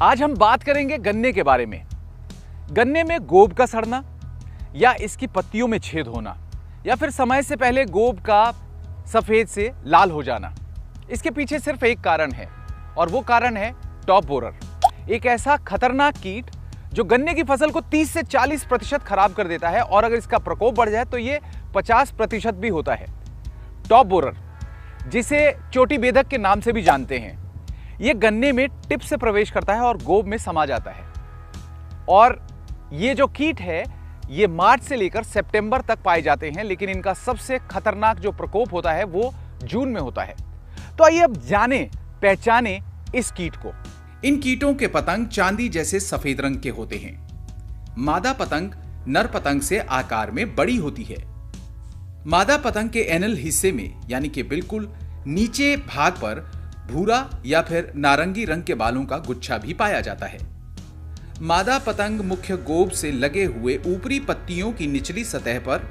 आज हम बात करेंगे गन्ने के बारे में। गन्ने में गोब का सड़ना या इसकी पत्तियों में छेद होना या फिर समय से पहले गोब का सफेद से लाल हो जाना, इसके पीछे सिर्फ एक कारण है और वो कारण है टॉप बोरर, एक ऐसा खतरनाक कीट जो गन्ने की फसल को 30 से 40% खराब कर देता है और अगर इसका प्रकोप बढ़ जाए तो ये 50% भी होता है। टॉप बोरर, जिसे चोटी बेधक के नाम से भी जानते हैं, ये गन्ने में टिप से प्रवेश करता है और गोब में समा जाता है। और ये जो कीट है ये मार्च से लेकर सितंबर तक पाए जाते हैं, लेकिन इनका सबसे खतरनाक जो प्रकोप होता है वो जून में होता है। तो आइए अब जाने पहचाने इस कीट को। इन कीटों के पतंग चांदी जैसे सफेद रंग के होते हैं। मादा पतंग नर पतंग से आकार में बड़ी होती है। मादा पतंग के एनल हिस्से में यानी कि बिल्कुल नीचे भाग पर भूरा या फिर नारंगी रंग के बालों का गुच्छा भी पाया जाता है। मादा पतंग मुख्य गोब से लगे हुए ऊपरी पत्तियों की निचली सतह पर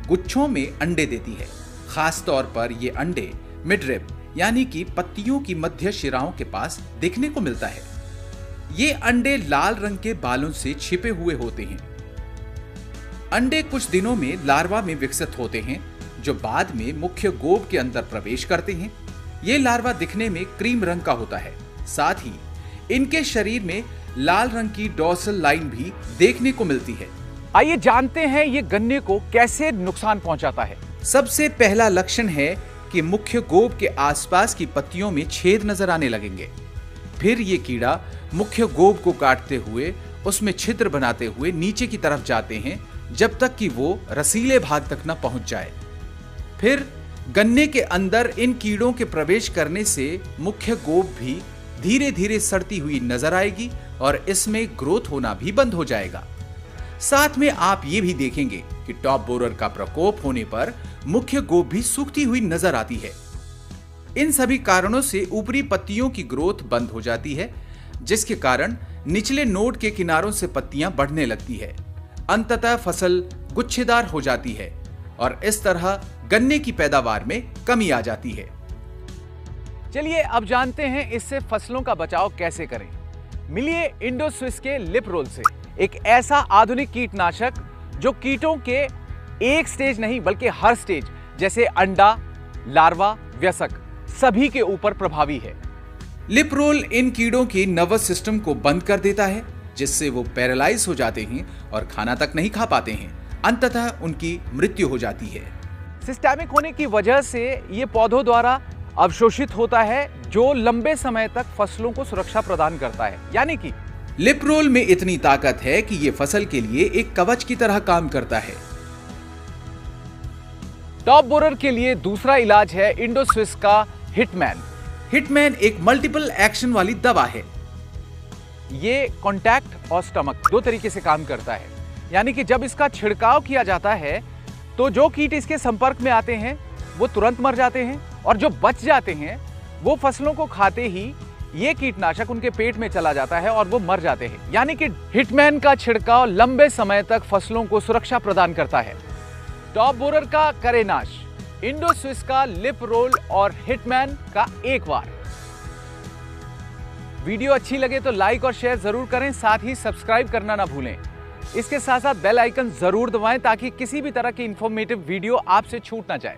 गुच्छों में अंडे देती है। खास तौर पर ये अंडे मिडरिब यानी कि पत्तियों की मध्य शिराओं के पास देखने को मिलता है। ये अंडे लाल रंग के बालों से छिपे हुए होते हैं। अंडे कुछ दिनों में लार्वा में विकसित होते हैं जो बाद में मुख्य गोब के अंदर प्रवेश करते हैं। ये लार्वा दिखने में क्रीम रंग का होता है। साथ ही इनके शरीर में लाल रंग की डॉर्सल लाइन भी देखने को मिलती है। आइए जानते हैं ये गन्ने को कैसे नुकसान पहुंचाता है। सबसे पहला लक्षण है कि मुख्य गोब के आसपास की पत्तियों में छेद नजर आने लगेंगे। फिर ये कीड़ा मुख्य गोब को काटते हुए उसमें छिद्र बनाते हुए नीचे की तरफ जाते हैं जब तक कि वो रसीले भाग तक न पहुंच जाए। फिर गन्ने के अंदर इन कीड़ों के प्रवेश करने से मुख्य गोब भी धीरे धीरे सड़ती हुई नजर आएगी और इसमें ग्रोथ होना भी बंद हो जाएगा। साथ में आप ये भी देखेंगे कि टॉप बोरर का प्रकोप होने पर मुख्य गोब भी सूखती हुई नजर आती है। इन सभी कारणों से ऊपरी पत्तियों की ग्रोथ बंद हो जाती है, जिसके कारण निचले नोड के किनारों से पत्तियां बढ़ने लगती है। अंततः फसल गुच्छेदार हो जाती है और इस तरह गन्ने की पैदावार में कमी आ जाती है। चलिए अब जानते हैं इससे फसलों का बचाव कैसे करें। मिलिए इंडोस्विस के लिपरोल से, एक ऐसा आधुनिक कीटनाशक जो कीटों के एक स्टेज नहीं बल्कि हर स्टेज जैसे अंडा, लार्वा, वयस्क सभी के ऊपर प्रभावी है। लिपरोल इन कीड़ों की नर्वस सिस्टम को बंद कर देता है, जिससे वो पैरालाइज हो जाते हैं और खाना तक नहीं खा पाते हैं। अंततः उनकी मृत्यु हो जाती है। सिस्टेमिक होने की वजह से ये पौधों द्वारा अवशोषित होता है, जो लंबे समय तक फसलों को सुरक्षा प्रदान करता है। यानी कि लिपरोल में इतनी ताकत है कि ये फसल के लिए एक कवच की तरह काम करता है। टॉप बोरर के लिए दूसरा इलाज है इंडोस्विस का हिटमैन। हिटमैन एक मल्टीपल एक्शन वाली दवा है। ये कॉन्टैक्ट और स्टमक दो तरीके से काम करता है। यानी कि जब इसका छिड़काव किया जाता है तो जो कीट इसके संपर्क में आते हैं वो तुरंत मर जाते हैं और जो बच जाते हैं वो फसलों को खाते ही ये कीटनाशक उनके पेट में चला जाता है और वो मर जाते हैं। यानी कि हिटमैन का छिड़काव लंबे समय तक फसलों को सुरक्षा प्रदान करता है। टॉप बोरर का करे नाश, इंडोस्विस का लिपरोल और हिटमैन का एक वार। वीडियो अच्छी लगे तो लाइक और शेयर जरूर करें, साथ ही सब्सक्राइब करना ना भूलें। इसके साथ साथ बेल आइकन जरूर दबाएं ताकि किसी भी तरह की इंफॉर्मेटिव वीडियो आपसे छूट ना जाए।